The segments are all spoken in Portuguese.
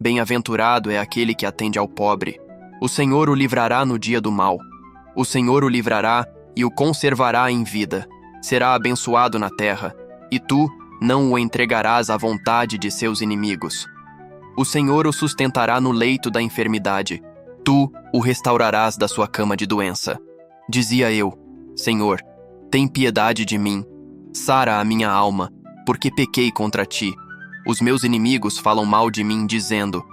Bem-aventurado é aquele que atende ao pobre. O Senhor o livrará no dia do mal. O Senhor o livrará e o conservará em vida. Será abençoado na terra, e tu não o entregarás à vontade de seus inimigos. O Senhor o sustentará no leito da enfermidade. Tu o restaurarás da sua cama de doença. Dizia eu: Senhor, tem piedade de mim. Sara a minha alma, porque pequei contra ti. Os meus inimigos falam mal de mim, dizendo: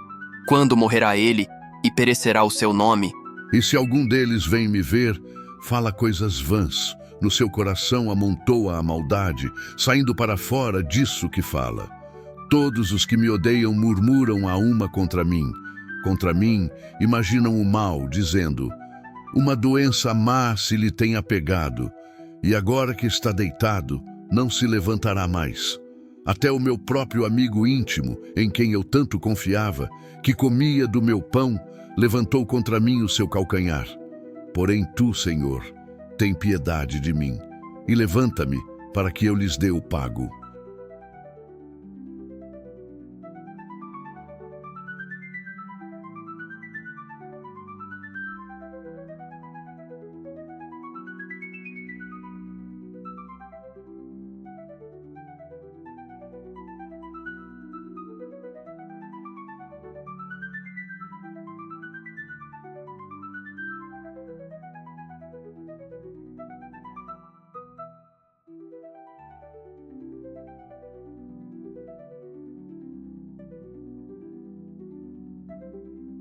quando morrerá ele e perecerá o seu nome? E se algum deles vem me ver, fala coisas vãs. No seu coração amontoa a maldade, saindo para fora disso que fala. Todos os que me odeiam murmuram a uma contra mim. Contra mim imaginam o mal, dizendo: uma doença má se lhe tem apegado, e agora que está deitado, não se levantará mais. Até o meu próprio amigo íntimo, em quem eu tanto confiava, que comia do meu pão, levantou contra mim o seu calcanhar. Porém tu, Senhor, tem piedade de mim, e levanta-me para que eu lhes dê o pago.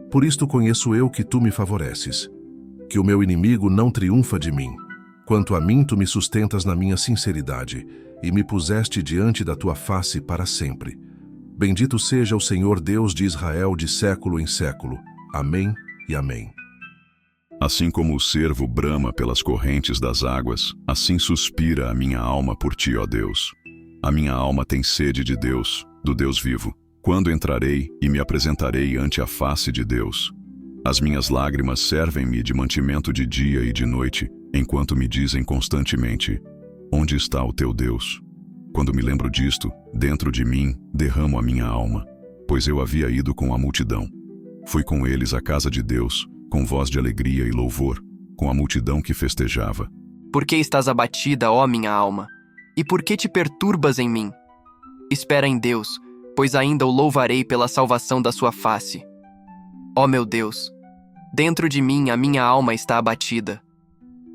Por isto conheço eu que tu me favoreces, que o meu inimigo não triunfa de mim. Quanto a mim, tu me sustentas na minha sinceridade, e me puseste diante da tua face para sempre. Bendito seja o Senhor Deus de Israel de século em século. Amém e amém. Assim como o cervo brama pelas correntes das águas, assim suspira a minha alma por ti, ó Deus. A minha alma tem sede de Deus, do Deus vivo. Quando entrarei e me apresentarei ante a face de Deus? As minhas lágrimas servem-me de mantimento de dia e de noite, enquanto me dizem constantemente: onde está o teu Deus? Quando me lembro disto, dentro de mim derramo a minha alma, pois eu havia ido com a multidão. Fui com eles à casa de Deus, com voz de alegria e louvor, com a multidão que festejava. Por que estás abatida, ó minha alma? E por que te perturbas em mim? Espera em Deus, pois ainda o louvarei pela salvação da sua face. Ó meu Deus, dentro de mim a minha alma está abatida.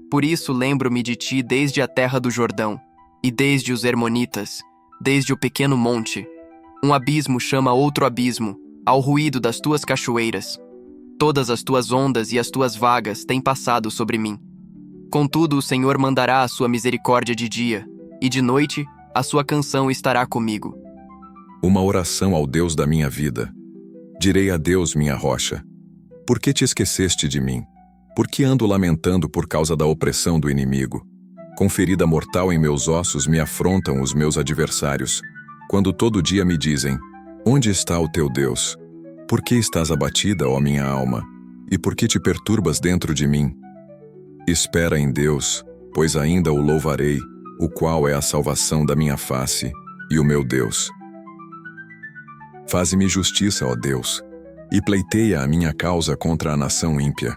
Por isso lembro-me de ti desde a terra do Jordão, e desde os Hermonitas, desde o pequeno monte. Um abismo chama outro abismo, ao ruído das tuas cachoeiras. Todas as tuas ondas e as tuas vagas têm passado sobre mim. Contudo, o Senhor mandará a sua misericórdia de dia, e de noite a sua canção estará comigo. Uma oração ao Deus da minha vida. Direi a Deus, minha rocha: por que te esqueceste de mim? Por que ando lamentando por causa da opressão do inimigo? Com ferida mortal em meus ossos me afrontam os meus adversários, quando todo dia me dizem: onde está o teu Deus? Por que estás abatida, ó minha alma? E por que te perturbas dentro de mim? Espera em Deus, pois ainda o louvarei, o qual é a salvação da minha face, e o meu Deus. Faze-me justiça, ó Deus, e pleiteia a minha causa contra a nação ímpia.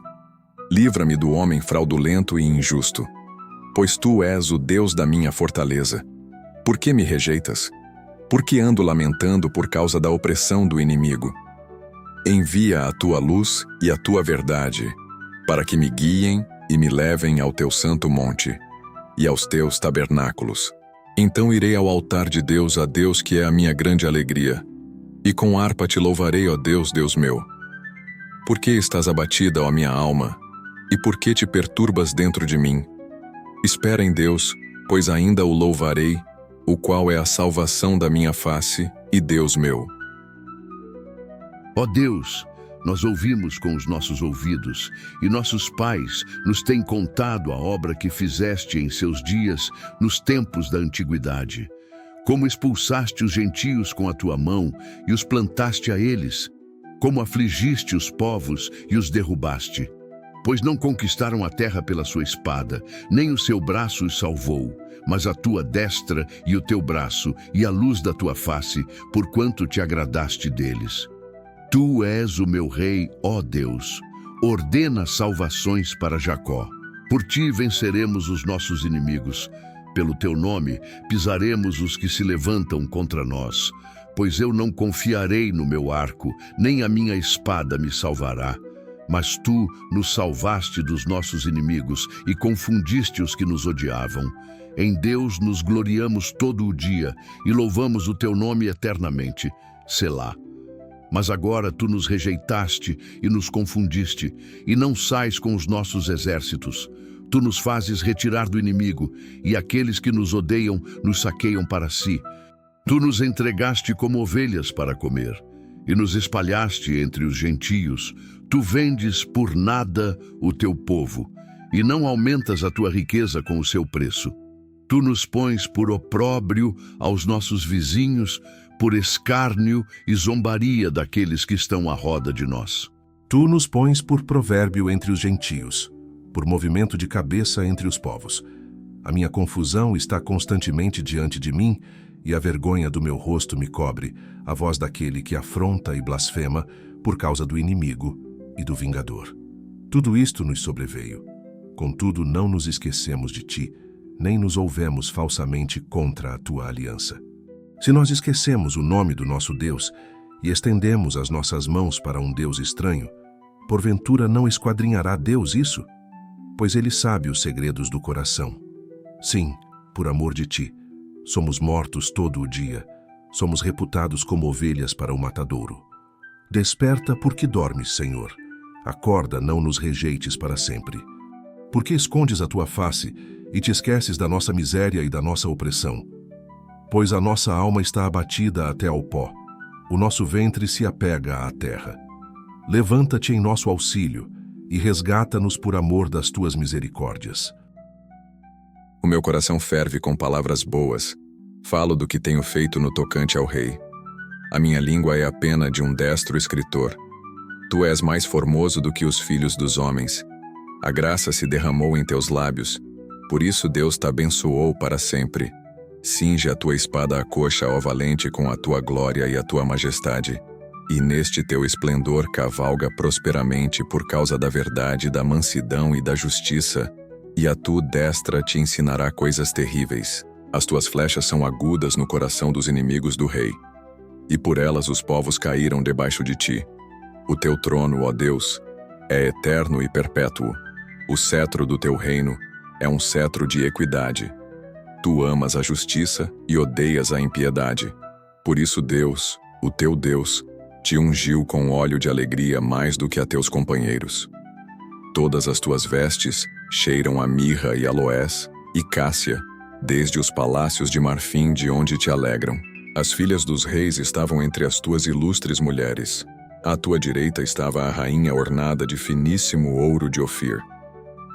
Livra-me do homem fraudulento e injusto, pois tu és o Deus da minha fortaleza. Por que me rejeitas? Por que ando lamentando por causa da opressão do inimigo? Envia a tua luz e a tua verdade, para que me guiem e me levem ao teu santo monte e aos teus tabernáculos. Então irei ao altar de Deus, a Deus que é a minha grande alegria, e com harpa te louvarei, ó Deus, Deus meu. Por que estás abatida, ó minha alma? E por que te perturbas dentro de mim? Espera em Deus, pois ainda o louvarei, o qual é a salvação da minha face e Deus meu. Ó Deus, nós ouvimos com os nossos ouvidos, e nossos pais nos têm contado a obra que fizeste em seus dias, nos tempos da antiguidade. Como expulsaste os gentios com a tua mão e os plantaste a eles, como afligiste os povos e os derrubaste. Pois não conquistaram a terra pela sua espada, nem o seu braço os salvou, mas a tua destra e o teu braço e a luz da tua face, porquanto te agradaste deles. Tu és o meu rei, ó Deus. Ordena salvações para Jacó. Por ti venceremos os nossos inimigos. Pelo teu nome pisaremos os que se levantam contra nós. Pois eu não confiarei no meu arco, nem a minha espada me salvará. Mas tu nos salvaste dos nossos inimigos e confundiste os que nos odiavam. Em Deus nos gloriamos todo o dia e louvamos o teu nome eternamente. Selá. Mas agora tu nos rejeitaste e nos confundiste, e não sais com os nossos exércitos. Tu nos fazes retirar do inimigo, e aqueles que nos odeiam nos saqueiam para si. Tu nos entregaste como ovelhas para comer, e nos espalhaste entre os gentios. Tu vendes por nada o teu povo, e não aumentas a tua riqueza com o seu preço. Tu nos pões por opróbrio aos nossos vizinhos, por escárnio e zombaria daqueles que estão à roda de nós. Tu nos pões por provérbio entre os gentios, por movimento de cabeça entre os povos. A minha confusão está constantemente diante de mim, e a vergonha do meu rosto me cobre, a voz daquele que afronta e blasfema por causa do inimigo e do vingador. Tudo isto nos sobreveio. Contudo, não nos esquecemos de ti, nem nos ouvemos falsamente contra a tua aliança. Se nós esquecemos o nome do nosso Deus e estendemos as nossas mãos para um Deus estranho, porventura não esquadrinhará Deus isso? Pois ele sabe os segredos do coração. Sim, por amor de ti, somos mortos todo o dia, somos reputados como ovelhas para o matadouro. Desperta porque dormes, Senhor. Acorda, não nos rejeites para sempre. Por que escondes a tua face e te esqueces da nossa miséria e da nossa opressão? Pois a nossa alma está abatida até ao pó, o nosso ventre se apega à terra. Levanta-te em nosso auxílio e resgata-nos por amor das tuas misericórdias. O meu coração ferve com palavras boas. Falo do que tenho feito no tocante ao rei. A minha língua é a pena de um destro escritor. Tu és mais formoso do que os filhos dos homens. A graça se derramou em teus lábios. Por isso Deus te abençoou para sempre. Cinge a tua espada à coxa, ó valente, com a tua glória e a tua majestade. E neste teu esplendor cavalga prosperamente por causa da verdade, da mansidão e da justiça. E a tua destra te ensinará coisas terríveis. As tuas flechas são agudas no coração dos inimigos do rei. E por elas os povos caíram debaixo de ti. O teu trono, ó Deus, é eterno e perpétuo. O cetro do teu reino é um cetro de equidade. Tu amas a justiça e odeias a impiedade. Por isso Deus, o teu Deus, te ungiu com óleo de alegria mais do que a teus companheiros. Todas as tuas vestes cheiram a mirra e aloés e cássia, desde os palácios de marfim de onde te alegram. As filhas dos reis estavam entre as tuas ilustres mulheres. À tua direita estava a rainha ornada de finíssimo ouro de Ofir.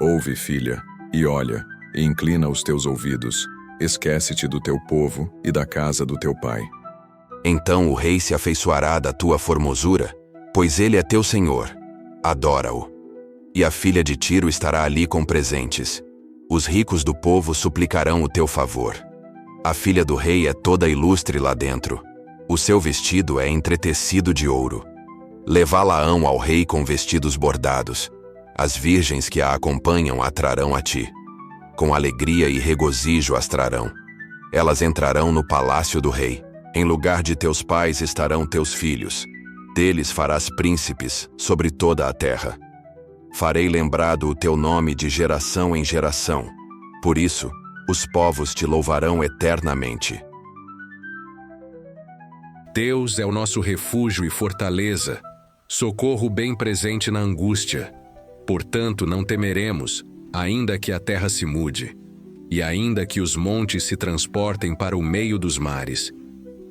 Ouve, filha, e olha, e inclina os teus ouvidos. Esquece-te do teu povo e da casa do teu pai. Então o rei se afeiçoará da tua formosura, pois ele é teu senhor. Adora-o. E a filha de Tiro estará ali com presentes. Os ricos do povo suplicarão o teu favor. A filha do rei é toda ilustre lá dentro. O seu vestido é entretecido de ouro. Levá-la-ão ao rei com vestidos bordados. As virgens que a acompanham a trarão a ti. Com alegria e regozijo as trarão. Elas entrarão no palácio do rei. Em lugar de teus pais estarão teus filhos. Deles farás príncipes sobre toda a terra. Farei lembrado o teu nome de geração em geração. Por isso, os povos te louvarão eternamente. Deus é o nosso refúgio e fortaleza, socorro bem presente na angústia. Portanto, não temeremos, ainda que a terra se mude, e ainda que os montes se transportem para o meio dos mares,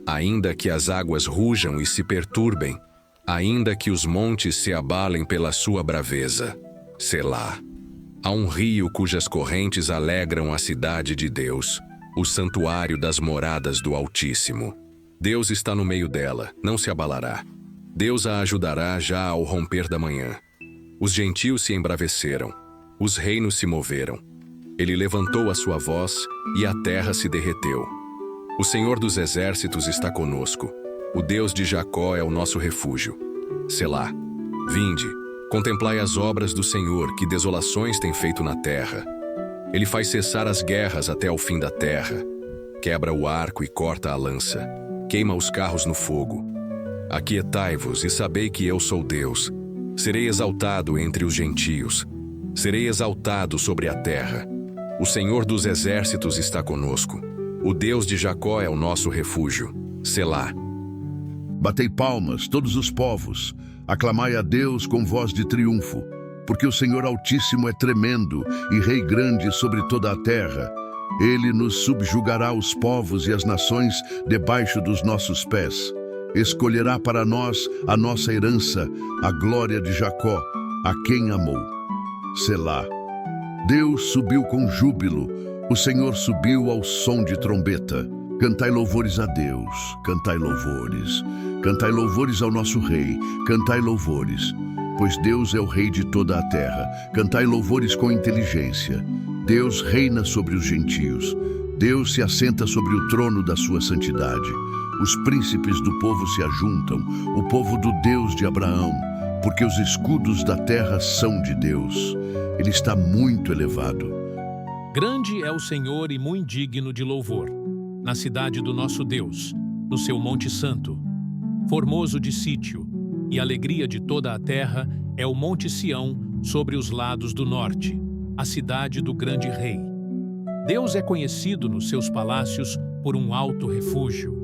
ainda que as águas rujam e se perturbem, ainda que os montes se abalem pela sua braveza. Selá. Há um rio cujas correntes alegram a cidade de Deus, o santuário das moradas do Altíssimo. Deus está no meio dela, não se abalará. Deus a ajudará já ao romper da manhã. Os gentios se embraveceram, os reinos se moveram. Ele levantou a sua voz e a terra se derreteu. O Senhor dos exércitos está conosco. O Deus de Jacó é o nosso refúgio. Selá. Vinde, contemplai as obras do Senhor, que desolações tem feito na terra. Ele faz cessar as guerras até ao fim da terra. Quebra o arco e corta a lança. Queima os carros no fogo. Aquietai-vos e sabei que eu sou Deus. Serei exaltado entre os gentios. Serei exaltado sobre a terra. O Senhor dos exércitos está conosco. O Deus de Jacó é o nosso refúgio. Selá. Batei palmas, todos os povos. Aclamai a Deus com voz de triunfo. Porque o Senhor Altíssimo é tremendo e Rei grande sobre toda a terra. Ele nos subjugará os povos e as nações debaixo dos nossos pés. Escolherá para nós a nossa herança, a glória de Jacó, a quem amou. Selá. Deus subiu com júbilo, o Senhor subiu ao som de trombeta. Cantai louvores a Deus, cantai louvores. Cantai louvores ao nosso Rei, cantai louvores. Pois Deus é o Rei de toda a terra. Cantai louvores com inteligência. Deus reina sobre os gentios. Deus se assenta sobre o trono da sua santidade. Os príncipes do povo se ajuntam, o povo do Deus de Abraão, porque os escudos da terra são de Deus. Ele está muito elevado. Grande é o Senhor e muito digno de louvor, na cidade do nosso Deus, no seu Monte Santo. Formoso de sítio, e alegria de toda a terra é o Monte Sião sobre os lados do norte, a cidade do grande rei. Deus é conhecido nos seus palácios por um alto refúgio,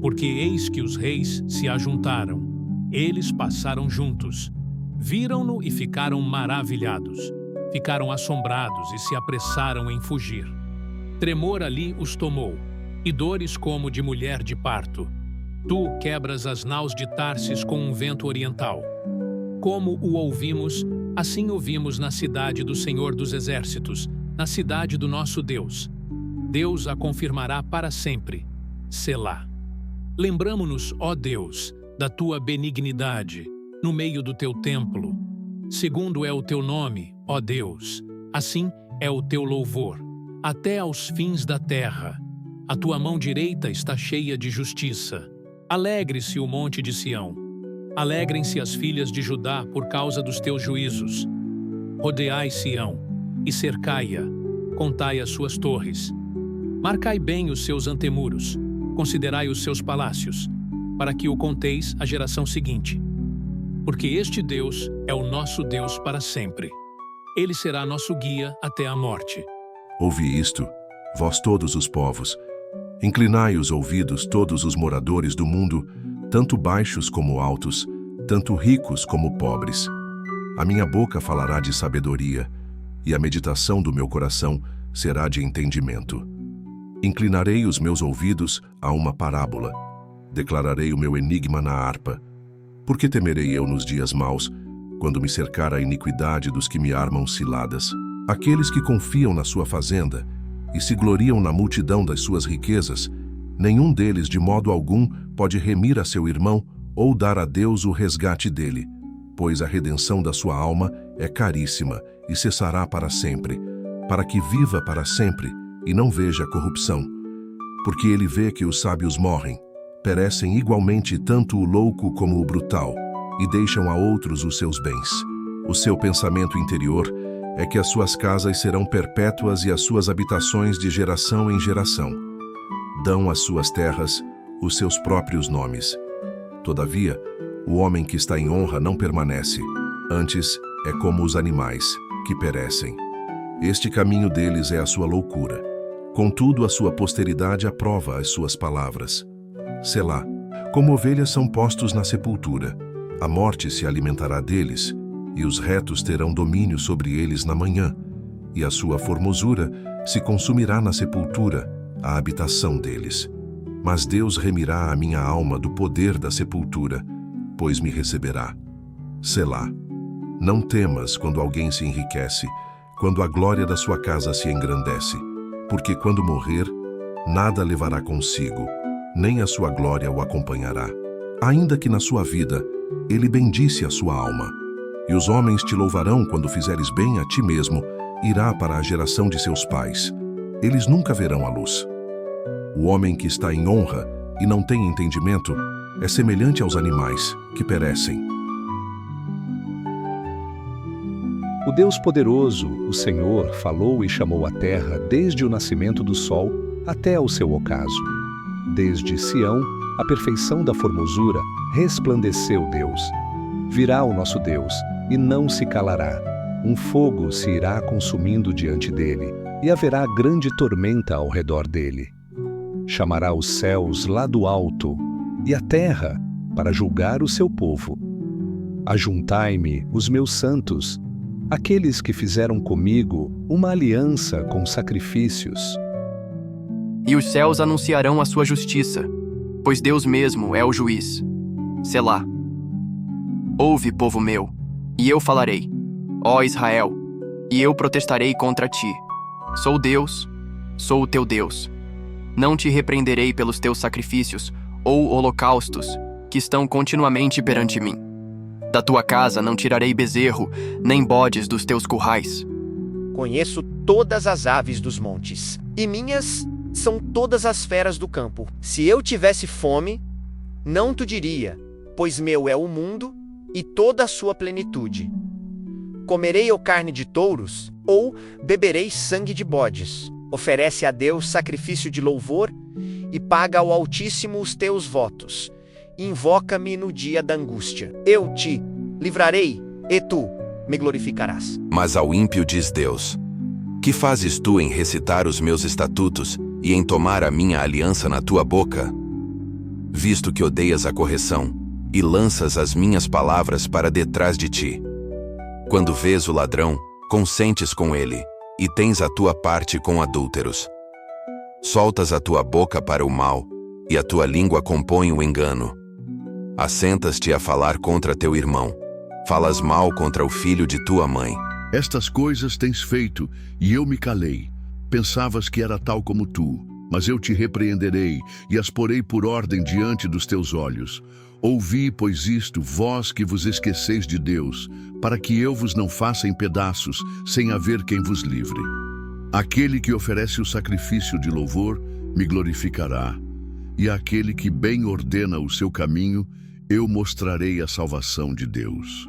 porque eis que os reis se ajuntaram. Eles passaram juntos, viram-no e ficaram maravilhados. Ficaram assombrados e se apressaram em fugir. Tremor ali os tomou, e dores como de mulher de parto. Tu quebras as naus de Tarsis com um vento oriental. Como o ouvimos, assim ouvimos na cidade do Senhor dos Exércitos, na cidade do nosso Deus. Deus a confirmará para sempre. Selá. Lembramo-nos, ó Deus, da tua benignidade, no meio do teu templo. Segundo é o teu nome, ó Deus, assim é o teu louvor, até aos fins da terra. A tua mão direita está cheia de justiça. Alegre-se o monte de Sião. Alegrem-se as filhas de Judá por causa dos teus juízos. Rodeai Sião e cercai-a, contai as suas torres. Marcai bem os seus antemuros, considerai os seus palácios, para que o conteis à geração seguinte. Porque este Deus é o nosso Deus para sempre. Ele será nosso guia até a morte. Ouvi isto, vós todos os povos. Inclinai os ouvidos todos os moradores do mundo, tanto baixos como altos, tanto ricos como pobres. A minha boca falará de sabedoria, e a meditação do meu coração será de entendimento. Inclinarei os meus ouvidos a uma parábola. Declararei o meu enigma na harpa. Por que temerei eu nos dias maus, quando me cercar a iniquidade dos que me armam ciladas? Aqueles que confiam na sua fazenda e se gloriam na multidão das suas riquezas, nenhum deles de modo algum pode remir a seu irmão ou dar a Deus o resgate dele, pois a redenção da sua alma é caríssima e cessará para sempre, para que viva para sempre e não veja corrupção. Porque ele vê que os sábios morrem, perecem igualmente tanto o louco como o brutal, e deixam a outros os seus bens. O seu pensamento interior é que as suas casas serão perpétuas e as suas habitações de geração em geração. Dão às suas terras os seus próprios nomes. Todavia, o homem que está em honra não permanece, antes é como os animais, que perecem. Este caminho deles é a sua loucura. Contudo, a sua posteridade aprova as suas palavras. Selá. Como ovelhas são postos na sepultura, a morte se alimentará deles, e os retos terão domínio sobre eles na manhã, e a sua formosura se consumirá na sepultura, a habitação deles. Mas Deus remirá a minha alma do poder da sepultura, pois me receberá. Selá. Não temas quando alguém se enriquece, quando a glória da sua casa se engrandece, porque quando morrer, nada levará consigo, nem a sua glória o acompanhará. Ainda que na sua vida, ele bendisse a sua alma. E os homens te louvarão quando fizeres bem a ti mesmo, irá para a geração de seus pais. Eles nunca verão a luz. O homem que está em honra e não tem entendimento é semelhante aos animais, que perecem. O Deus poderoso, o Senhor, falou e chamou a terra desde o nascimento do sol até ao seu ocaso. Desde Sião, a perfeição da formosura, resplandeceu Deus. Virá o nosso Deus, e não se calará. Um fogo se irá consumindo diante dele, e haverá grande tormenta ao redor dele. Chamará os céus lá do alto, e a terra, para julgar o seu povo. Ajuntai-me, os meus santos, aqueles que fizeram comigo uma aliança com sacrifícios. E os céus anunciarão a sua justiça, pois Deus mesmo é o juiz. Selá. Ouve, povo meu, e eu falarei, ó Israel, e eu protestarei contra ti. Sou Deus, sou o teu Deus. Não te repreenderei pelos teus sacrifícios ou holocaustos, que estão continuamente perante mim. Da tua casa não tirarei bezerro, nem bodes dos teus currais. Conheço todas as aves dos montes, e minhas são todas as feras do campo. Se eu tivesse fome, não tu diria, pois meu é o mundo e toda a sua plenitude. Comerei eu carne de touros, ou beberei sangue de bodes. Oferece a Deus sacrifício de louvor e paga ao Altíssimo os teus votos. Invoca-me no dia da angústia. Eu te livrarei, e tu me glorificarás. Mas ao ímpio diz Deus: que fazes tu em recitar os meus estatutos e em tomar a minha aliança na tua boca? Visto que odeias a correção e lanças as minhas palavras para detrás de ti. Quando vês o ladrão, consentes com ele, e tens a tua parte com adúlteros. Soltas a tua boca para o mal, e a tua língua compõe o engano. Assentas-te a falar contra teu irmão, falas mal contra o filho de tua mãe. Estas coisas tens feito, e eu me calei. Pensavas que era tal como tu, mas eu te repreenderei, e as porei por ordem diante dos teus olhos. Ouvi, pois isto, vós que vos esqueceis de Deus, para que eu vos não faça em pedaços, sem haver quem vos livre. Aquele que oferece o sacrifício de louvor, me glorificará, e aquele que bem ordena o seu caminho, eu mostrarei a salvação de Deus.